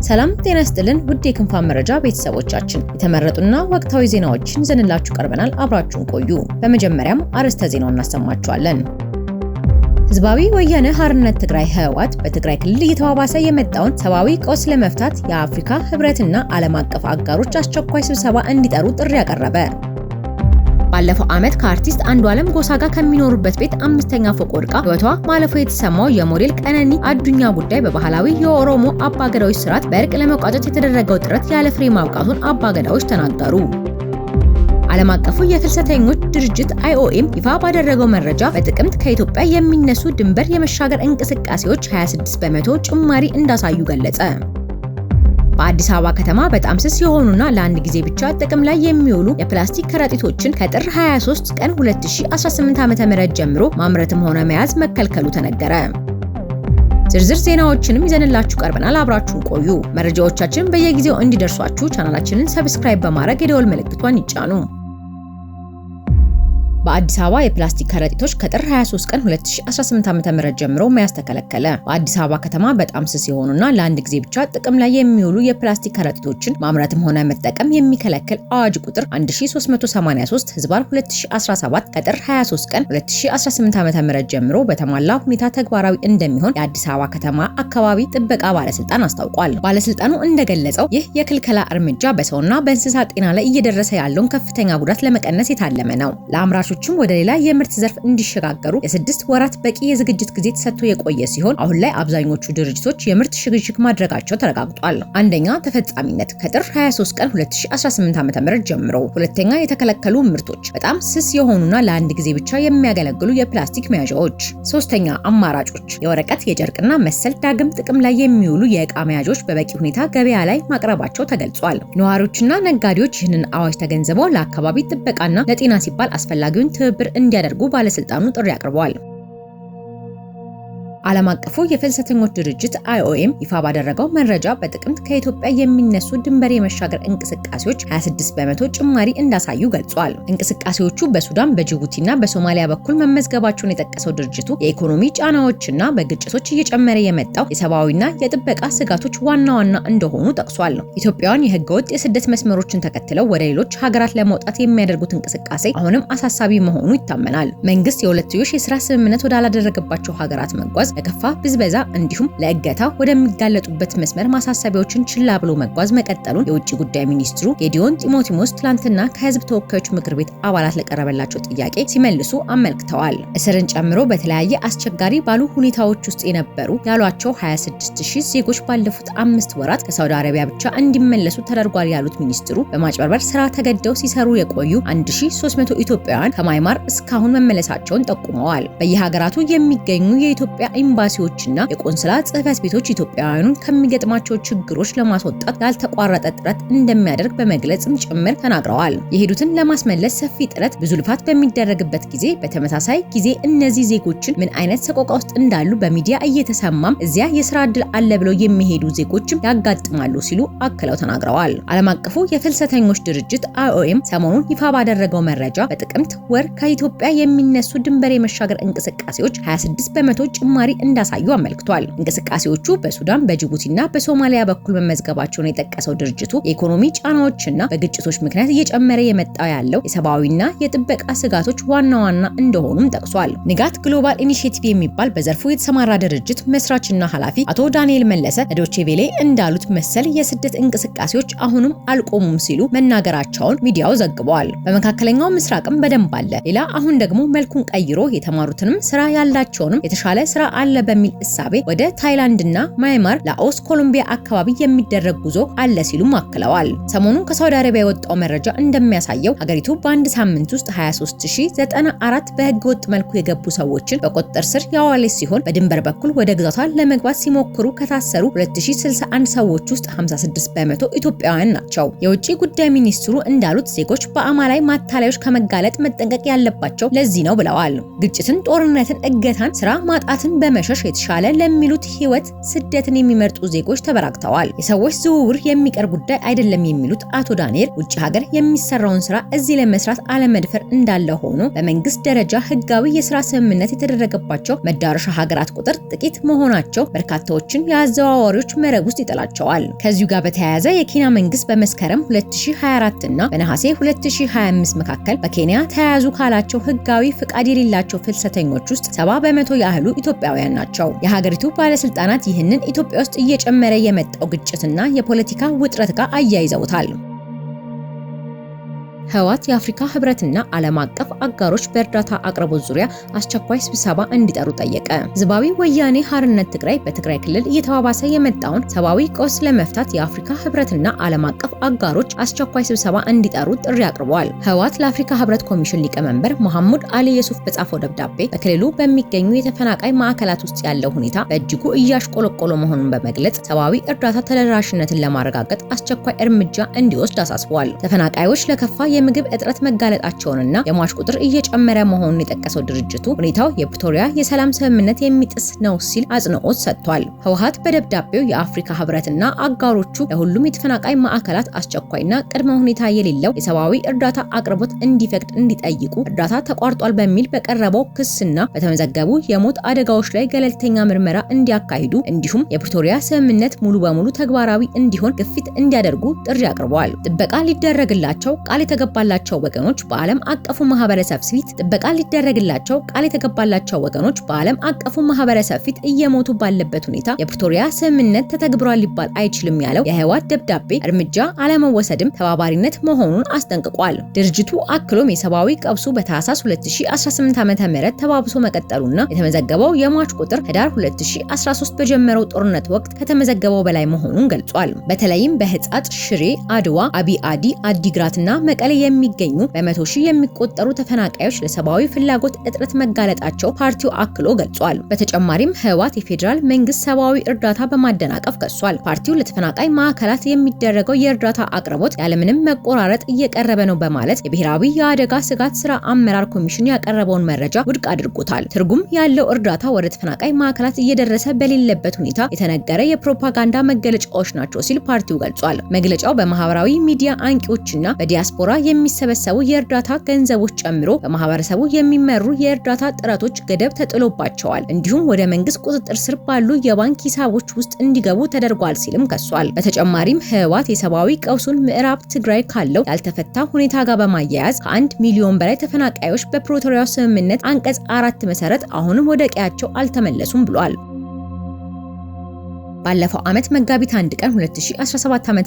ሰላም ጤና ይስጥልን ውድ የክንፋን መረጃ ቤተሰቦቻችን የተመረጡና ወቅታዊ ዜናዎችን ይዘንላችሁ ቀርበናል። አብራችሁን ቆዩ። በመጀመሪያም አርዕስተ ዜናውን እናሰማችኋለን። ህዝባዊ ወያነ ሓርነት ትግራይ ህወሓት በትግራይ ክልል እየተባባሰ የመጣውን ሰብአዊ ቀውስ ለመፍታት የአፍሪካ ህብረትና ዓለም አቀፍ አጋሮች አስቸኳይ ስብሰባ እንዲጠሩ ጥሪ ያቀረበ። ባለፈው ዓመት ከአርቲስት አንዱዓለም ጎሳ ጋር ከሚኖሩበት ቤት 5ኛ ፎቅ ወድቃ ህይወቷ ማለፉ የተሰማው የሞዴል ቀነኒ አዱኛ ጉዳይ በባህላዊ የኦሮሞ አባገዳዎች ስርዓት በእርቅ ለመቋጨት የተደረገው ጥረት ያለ ፍሬ ማብቃቱን አባገዳዎች ተናገሩ። ዓለም አቀፉ የፍልሰተኞች ድርጅት IOM ይፋ ባደረገው መረጃ በጥቅምት ከኢትዮጵያ የሚነሱ ድንበር የመሻገር እንቅስቃሴዎች 26 በመቶ ጭማሪ እንዳሳዩ ገለጸ። በአዲስ አበባ ከተማ በጣም ስስ የሆኑና ለአንድ ጊዜ ብቻ ጥቅም ላይ የሚውሉ የፕላስቲክ ከረጢቶችን ከጥር 23 ቀን 2018 ዓ.ም ጀምሮ ማምረትም ሆነ መያዝ መከልከሉ ተነገረ። ዝርዝር ዜናዎችንም ይዘንላችሁ ቀርበናል። አብራችሁን ቆዩ። መረጃዎቻችን በየጊዜው እንዲደርሷችሁ ቻናላችንን ሰብስክራይብ በማድረግ የደወል ምልክቷን ይጫኑ። በአዲስ አበባ የፕላስቲክ ከረጢቶች ከጥር 23 ቀን 2018 ዓ.ም ጀምሮ መያዝ ተከለከለ። በአዲስ አበባ ከተማ በጣም ስስ የሆኑና ለአንድ ጊዜ ብቻ ጥቅም ላይ የሚውሉ የፕላስቲክ ከረጢቶችን ማምረትም ሆነ መጠቀም የሚከለክል አዋጅ ቁጥር 1383/2017 ከጥር 23 ቀን 2018 ዓ.ም ጀምሮ በተሟላ ሁኔታ ተግባራዊ እንደሚሆን የአዲስ አበባ ከተማ አካባቢ ጥበቃ ባለስልጣን አስታውቋል። ባለስልጣኑ እንደገለጸው ይህ የክልከላ እርምጃ በሰውና በእንስሳት ጤና ላይ እየደረሰ ያለውን ከፍተኛ ጉዳት ለመቀነስ የታለመ ነው። ለአምራቾችም ወደ ሌላ የምርት ዘርፍ እንዲሸጋገሩ የ6 ወራት በቂ የዝግጅት ጊዜ ተሰጥቶ የቆየ ሲሆን አሁን ላይ አብዛኞቹ ድርጅቶች የምርት ሽግሽግ ማድረጋቸው ተረጋግጧል። አንደኛ ተፈጻሚነት ከጥር 23 ቀን 2018 ዓ.ም ጀምሮ። ሁለተኛ የተከለከሉ ምርቶች በጣም ስስ የሆኑና ለአንድ ጊዜ ብቻ የሚያገለግሉ የፕላስቲክ መያዣዎች። ሶስተኛ አማራጮች የወረቀት የጨርቅና መሰል ዳግም ጥቅም ላይ የሚውሉ የዕቃ መያዦች በበቂ ሁኔታ ገበያ ላይ ማቅረባቸው ተገልጿል። ነዋሪዎችና ነጋዴዎች ይህንን አዋጅ ተገንዝበው ለአካባቢ ጥበቃና ለጤና ሲባል አስፈላጊውን ትብብር እንዲያደርጉ ባለስልጣኑ ጥሪ አቅርበዋል። ዓለም አቀፉ የፍልሰተኞች ድርጅት IOM ይፋ ባደረገው መረጃ በጥቅምት ከኢትዮጵያ የሚነሱ ድንበር የመሻገር እንቅስቃሴዎች 26 በመቶ ጭማሪ እንዳሳዩ ገልጿል። እንቅስቃሴዎቹ በሱዳን፣ በጅቡቲና በሶማሊያ በኩል መመዝገባቸውን የጠቀሰው ድርጅቱ የኢኮኖሚ ጫናዎችና በግጭቶች እየጨመረ የመጣው የሰብአዊና የጥበቃ ስጋቶች ዋና ዋና እንደሆኑ ጠቅሷል። ኢትዮጵያውያን የህገወጥ የስደት መስመሮችን ተከትለው ወደ ሌሎች ሀገራት ለመውጣት የሚያደርጉት እንቅስቃሴ አሁንም አሳሳቢ መሆኑ ይታመናል። መንግስት የሁለትዮሽ የስራ ስምምነት ወዳላደረገባቸው ሀገራት መጓዝ ለከፋ ብዝበዛ እንዲሁም ለእገታ ወደሚጋለጡበት መስመር ማሳሰቢያዎችን ችላ ብሎ መጓዝ መቀጠሉን የውጭ ጉዳይ ሚኒስትሩ ጌዲዮን ጢሞቴዎስ ትላንትና ከህዝብ ተወካዮች ምክር ቤት አባላት ለቀረበላቸው ጥያቄ ሲመልሱ አመልክተዋል። እስርን ጨምሮ በተለያየ አስቸጋሪ ባሉ ሁኔታዎች ውስጥ የነበሩ ያሏቸው 26000 ዜጎች ባለፉት 5 ወራት ከሳውዲ አረቢያ ብቻ እንዲመለሱ ተደርጓል ያሉት ሚኒስትሩ በማጭበርበር ስራ ተገደው ሲሰሩ የቆዩ 1300 ኢትዮጵያውያን ከማይማር እስካሁን መመለሳቸውን ጠቁመዋል። በየሀገራቱ የሚገኙ የኢትዮጵያ ኤምባሲዎችና የቆንስላ ጽህፈት ቤቶች ኢትዮጵያውያኑን ከሚገጥማቸው ችግሮች ለማስወጣት ያልተቋረጠ ጥረት እንደሚያደርግ በመግለጽም ጭምር ተናግረዋል። የሄዱትን ለማስመለስ ሰፊ ጥረት ብዙ ልፋት በሚደረግበት ጊዜ በተመሳሳይ ጊዜ እነዚህ ዜጎችን ምን አይነት ሰቆቃ ውስጥ እንዳሉ በሚዲያ እየተሰማም እዚያ የስራ ዕድል አለ ብለው የሚሄዱ ዜጎችም ያጋጥማሉ ሲሉ አክለው ተናግረዋል። ዓለም አቀፉ የፍልሰተኞች ድርጅት IOM ሰሞኑን ይፋ ባደረገው መረጃ በጥቅምት ወር ከኢትዮጵያ የሚነሱ ድንበር የመሻገር እንቅስቃሴዎች 26 በመቶ ጭማሪ እንዳሳዩ አመልክቷል። እንቅስቃሴዎቹ በሱዳን፣ በጅቡቲና በሶማሊያ በኩል መመዝገባቸውን የጠቀሰው ድርጅቱ የኢኮኖሚ ጫናዎችና በግጭቶች ምክንያት እየጨመረ የመጣው ያለው የሰብአዊና የጥበቃ ስጋቶች ዋና ዋና እንደሆኑም ጠቅሷል። ንጋት ግሎባል ኢኒሺየቲቭ የሚባል በዘርፉ የተሰማራ ድርጅት መስራችና ኃላፊ አቶ ዳንኤል መለሰ ለዶቼ ቬሌ እንዳሉት መሰል የስደት እንቅስቃሴዎች አሁንም አልቆሙም ሲሉ መናገራቸውን ሚዲያው ዘግቧል። በመካከለኛው ምስራቅም በደንብ አለ። ሌላ አሁን ደግሞ መልኩን ቀይሮ የተማሩትንም ስራ ያላቸውንም የተሻለ ስራ አለ በሚል እሳቤ ወደ ታይላንድና ማይማር፣ ላኦስ፣ ኮሎምቢያ አካባቢ የሚደረግ ጉዞ አለ ሲሉም አክለዋል። ሰሞኑን ከሳውዲ አረቢያ የወጣው መረጃ እንደሚያሳየው ሀገሪቱ በአንድ ሳምንት ውስጥ 23094 በህገ ወጥ መልኩ የገቡ ሰዎችን በቁጥጥር ስር ያዋለች ሲሆን በድንበር በኩል ወደ ግዛቷ ለመግባት ሲሞክሩ ከታሰሩ 2061 ሰዎች ውስጥ 56 በመቶ ኢትዮጵያውያን ናቸው። የውጭ ጉዳይ ሚኒስትሩ እንዳሉት ዜጎች በአማላይ ማታለያዎች ከመጋለጥ መጠንቀቅ ያለባቸው ለዚህ ነው ብለዋል። ግጭትን፣ ጦርነትን፣ እገታን፣ ስራ ማጣትን ከመሸሽ የተሻለ ለሚሉት ህይወት ስደትን የሚመርጡ ዜጎች ተበራክተዋል። የሰዎች ዝውውር የሚቀር ጉዳይ አይደለም የሚሉት አቶ ዳንኤል ውጭ ሀገር የሚሰራውን ስራ እዚህ ለመስራት አለመድፈር እንዳለ ሆኖ በመንግስት ደረጃ ህጋዊ የስራ ስምምነት የተደረገባቸው መዳረሻ ሀገራት ቁጥር ጥቂት መሆናቸው በርካታዎችን የአዘዋዋሪዎች መረብ ውስጥ ይጥላቸዋል። ከዚሁ ጋር በተያያዘ የኬንያ መንግስት በመስከረም 2024 እና በነሐሴ 2025 መካከል በኬንያ ተያያዙ ካላቸው ህጋዊ ፍቃድ የሌላቸው ፍልሰተኞች ውስጥ 70% ያህሉ ኢትዮጵያውያን ናቸው። የሀገሪቱ ባለስልጣናት ይህንን ኢትዮጵያ ውስጥ እየጨመረ የመጣው ግጭትና የፖለቲካ ውጥረት ጋር አያይዘውታል። ህወሓት የአፍሪካ ህብረትና ዓለም አቀፍ አጋሮች በእርዳታ አቅርቦት ዙሪያ አስቸኳይ ስብሰባ እንዲጠሩ ጠየቀ። ህዝባዊ ወያኔ ሓርነት ትግራይ በትግራይ ክልል እየተባባሰ የመጣውን ሰብአዊ ቀውስ ለመፍታት የአፍሪካ ህብረትና ዓለም አቀፍ አጋሮች አስቸኳይ ስብሰባ እንዲጠሩ ጥሪ አቅርበዋል። ህወሓት ለአፍሪካ ህብረት ኮሚሽን ሊቀመንበር መሐሙድ አሊ የሱፍ በጻፈው ደብዳቤ በክልሉ በሚገኙ የተፈናቃይ ማዕከላት ውስጥ ያለው ሁኔታ በእጅጉ እያሽቆለቆለ መሆኑን በመግለጽ ሰብአዊ እርዳታ ተደራሽነትን ለማረጋገጥ አስቸኳይ እርምጃ እንዲወስድ አሳስቧል። ተፈናቃዮች ለከፋ የምግብ እጥረት መጋለጣቸውንና የሟች ቁጥር እየጨመረ መሆኑን የጠቀሰው ድርጅቱ ሁኔታው የፕሪቶሪያ የሰላም ስምምነት የሚጥስ ነው ሲል አጽንኦት ሰጥቷል። ህወሓት በደብዳቤው የአፍሪካ ህብረትና አጋሮቹ ለሁሉም የተፈናቃይ ማዕከላት አስቸኳይና ቅድመ ሁኔታ የሌለው የሰብአዊ እርዳታ አቅርቦት እንዲፈቅድ እንዲጠይቁ፣ እርዳታ ተቋርጧል በሚል በቀረበው ክስና በተመዘገቡ የሞት አደጋዎች ላይ ገለልተኛ ምርመራ እንዲያካሂዱ እንዲሁም የፕሪቶሪያ ስምምነት ሙሉ በሙሉ ተግባራዊ እንዲሆን ግፊት እንዲያደርጉ ጥሪ አቅርበዋል። ጥበቃ ሊደረግላቸው ቃል የተገባላቸው ወገኖች በዓለም አቀፉ ማህበረሰብ ፊት በዓለም አቀፉ ማህበረሰብ ፊት እየሞቱ ባለበት ሁኔታ የፕሪቶሪያ ስምምነት ተተግብሯል ሊባል አይችልም ያለው የህወሓት ደብዳቤ እርምጃ አለመወሰድም ተባባሪነት መሆኑን አስጠንቅቋል። ድርጅቱ አክሎም የሰብአዊ ቀውሱ በታህሳስ 2018 ዓ.ም ተባብሶ መቀጠሉና የተመዘገበው የሟች ቁጥር ህዳር 2013 በጀመረው ጦርነት ወቅት ከተመዘገበው በላይ መሆኑን ገልጿል። በተለይም በህጻጽ፣ ሽሬ፣ አድዋ፣ አቢአዲ፣ አዲግራትና መቀሌ የሚገኙ በመቶ ሺህ የሚቆጠሩ ተፈናቃዮች ለሰብአዊ ፍላጎት እጥረት መጋለጣቸው ፓርቲው አክሎ ገልጿል። በተጨማሪም ህወሓት የፌዴራል መንግስት ሰብአዊ እርዳታ በማደናቀፍ ከሷል። ፓርቲው ለተፈናቃይ ማዕከላት የሚደረገው የእርዳታ አቅርቦት ያለምንም መቆራረጥ እየቀረበ ነው በማለት የብሔራዊ የአደጋ ስጋት ስራ አመራር ኮሚሽን ያቀረበውን መረጃ ውድቅ አድርጎታል። ትርጉም ያለው እርዳታ ወደ ተፈናቃይ ማዕከላት እየደረሰ በሌለበት ሁኔታ የተነገረ የፕሮፓጋንዳ መገለጫዎች ናቸው ሲል ፓርቲው ገልጿል። መግለጫው በማህበራዊ ሚዲያ አንቂዎችና በዲያስፖራ የሚሰበሰቡ የእርዳታ ገንዘቦች ጨምሮ በማህበረሰቡ የሚመሩ የእርዳታ ጥረቶች ገደብ ተጥሎባቸዋል፣ እንዲሁም ወደ መንግስት ቁጥጥር ስር ባሉ የባንክ ሂሳቦች ውስጥ እንዲገቡ ተደርጓል ሲልም ከሷል። በተጨማሪም ህወሓት የሰብአዊ ቀውሱን ምዕራብ ትግራይ ካለው ያልተፈታ ሁኔታ ጋር በማያያዝ ከ1 ሚሊዮን በላይ ተፈናቃዮች በፕሪቶሪያው ስምምነት አንቀጽ 4 መሰረት አሁንም ወደ ቀያቸው አልተመለሱም ብሏል። ባለፈው ዓመት መጋቢት 1 ቀን 2017 ዓ.ም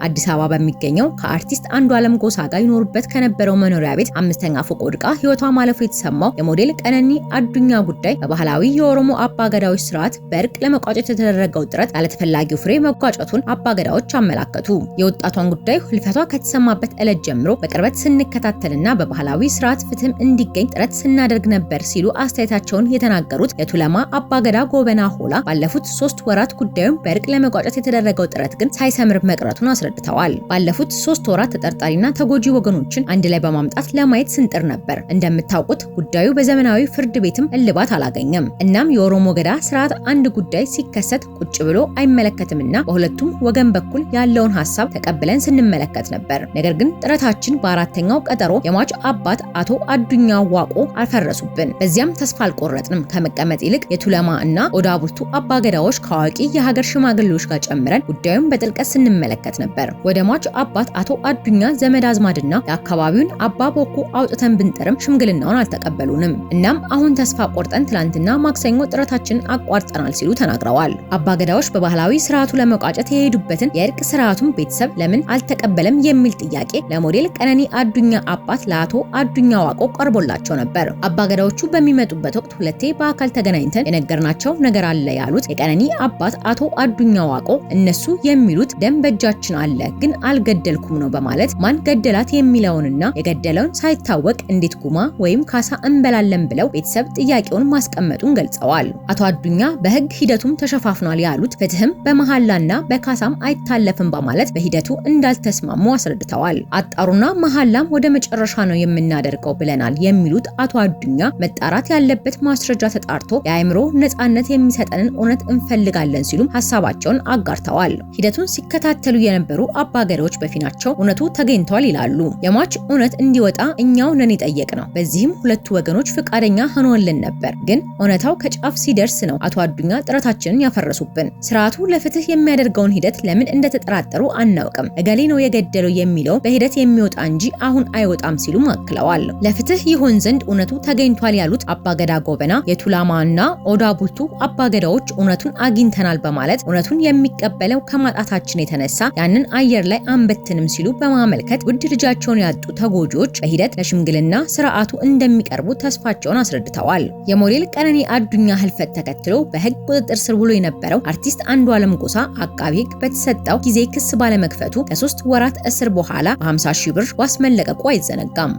አዲስ አበባ በሚገኘው ከአርቲስት አንዱዓለም ጎሳ ጋር ይኖርበት ከነበረው መኖሪያ ቤት 5ኛ ፎቅ ወድቃ ህይወቷ ማለፉ የተሰማው የሞዴል ቀነኒ አዱኛ ጉዳይ በባህላዊ የኦሮሞ አባገዳዎች ስርዓት በእርቅ ለመቋጨት የተደረገው ጥረት ያለተፈላጊው ፍሬ መቋጨቱን አባገዳዎች አመላከቱ። የወጣቷን ጉዳይ ህልፈቷ ከተሰማበት ዕለት ጀምሮ በቅርበት ስንከታተልና በባህላዊ ስርዓት ፍትህም እንዲገኝ ጥረት ስናደርግ ነበር ሲሉ አስተያየታቸውን የተናገሩት የቱለማ አባገዳ ጎበና ሆላ ባለፉት 3 ወራት ጉዳዩ በእርቅ ለመቋጨት የተደረገው ጥረት ግን ሳይሰምር መቅረቱን አስረድተዋል። ባለፉት 3 ወራት ተጠርጣሪና ተጎጂ ወገኖችን አንድ ላይ በማምጣት ለማየት ስንጥር ነበር። እንደምታውቁት ጉዳዩ በዘመናዊ ፍርድ ቤትም እልባት አላገኘም። እናም የኦሮሞ ገዳ ስርዓት አንድ ጉዳይ ሲከሰት ቁጭ ብሎ አይመለከትምና በሁለቱም ወገን በኩል ያለውን ሀሳብ ተቀብለን ስንመለከት ነበር። ነገር ግን ጥረታችን በአራተኛው ቀጠሮ የሟች አባት አቶ አዱኛ ዋቆ አልፈረሱብን። በዚያም ተስፋ አልቆረጥንም። ከመቀመጥ ይልቅ የቱለማ እና ኦዳ ቡርቱ አባገዳዎች ከአዋቂ የሀገር ሽማግሌዎች ጋር ጨምረን ጉዳዩን በጥልቀት ስንመለከት ነበር። ወደ ሟች አባት አቶ አዱኛ ዘመድ አዝማድና የአካባቢውን አባ ቦኩ አውጥተን ብንጠርም ሽምግልናውን አልተቀበሉንም። እናም አሁን ተስፋ ቆርጠን ትላንትና ማክሰኞ ጥረታችንን አቋርጠናል ሲሉ ተናግረዋል። አባገዳዎች በባህላዊ ስርዓቱ ለመቋጨት የሄዱበትን የእርቅ ስርዓቱን ቤተሰብ ለምን አልተቀበለም የሚል ጥያቄ ለሞዴል ቀነኒ አዱኛ አባት ለአቶ አዱኛ ዋቆ ቀርቦላቸው ነበር። አባገዳዎቹ በሚመጡበት ወቅት ሁለቴ በአካል ተገናኝተን የነገርናቸው ነገር አለ ያሉት የቀነኒ አባት አቶ አዱኛ ዋቆ እነሱ የሚሉት ደም በእጃችን አለ ግን አልገደልኩም ነው በማለት ማን ገደላት የሚለውንና የገደለውን ሳይታወቅ እንዴት ጉማ ወይም ካሳ እንበላለን ብለው ቤተሰብ ጥያቄውን ማስቀመጡን ገልጸዋል። አቶ አዱኛ በህግ ሂደቱም ተሸፋፍኗል ያሉት ፍትህም በመሐላና በካሳም አይታለፍም በማለት በሂደቱ እንዳልተስማሙ አስረድተዋል። አጣሩና መሐላም ወደ መጨረሻ ነው የምናደርገው ብለናል የሚሉት አቶ አዱኛ መጣራት ያለበት ማስረጃ ተጣርቶ የአእምሮ ነጻነት የሚሰጠንን እውነት እንፈልጋለን ሲሉም ሐሳባቸውን አጋርተዋል። ሂደቱን ሲከታተሉ የነበሩ አባገዳዎች በፊናቸው እውነቱ ተገኝቷል ይላሉ። የሟች እውነት እንዲወጣ እኛው ነን የጠየቅነው። በዚህም ሁለቱ ወገኖች ፍቃደኛ ሆነውልን ነበር። ግን እውነታው ከጫፍ ሲደርስ ነው አቶ አዱኛ ጥረታችንን ያፈረሱብን። ስርዓቱ ለፍትህ የሚያደርገውን ሂደት ለምን እንደተጠራጠሩ አናውቅም። እገሌ ነው የገደለው የሚለው በሂደት የሚወጣ እንጂ አሁን አይወጣም ሲሉም አክለዋል። ለፍትህ ይሆን ዘንድ እውነቱ ተገኝቷል ያሉት አባገዳ ጎበና፣ የቱላማና ኦዳ ቡልቱ አባገዳዎች እውነቱን አግኝተናል በማለት እውነቱን የሚቀበለው ከማጣታችን የተነሳ ያንን አየር ላይ አንበትንም ሲሉ በማመልከት ውድ ልጃቸውን ያጡ ተጎጂዎች በሂደት ለሽምግልና ስርዓቱ እንደሚቀርቡ ተስፋቸውን አስረድተዋል። የሞዴል ቀነኒ አዱኛ ህልፈት ተከትሎ በህግ ቁጥጥር ስር ውሎ የነበረው አርቲስት አንዱዓለም ጎሳ አቃቢ ህግ በተሰጠው ጊዜ ክስ ባለመክፈቱ ከ3 ወራት እስር በኋላ በ50 ሺህ ብር ዋስ መለቀቁ አይዘነጋም።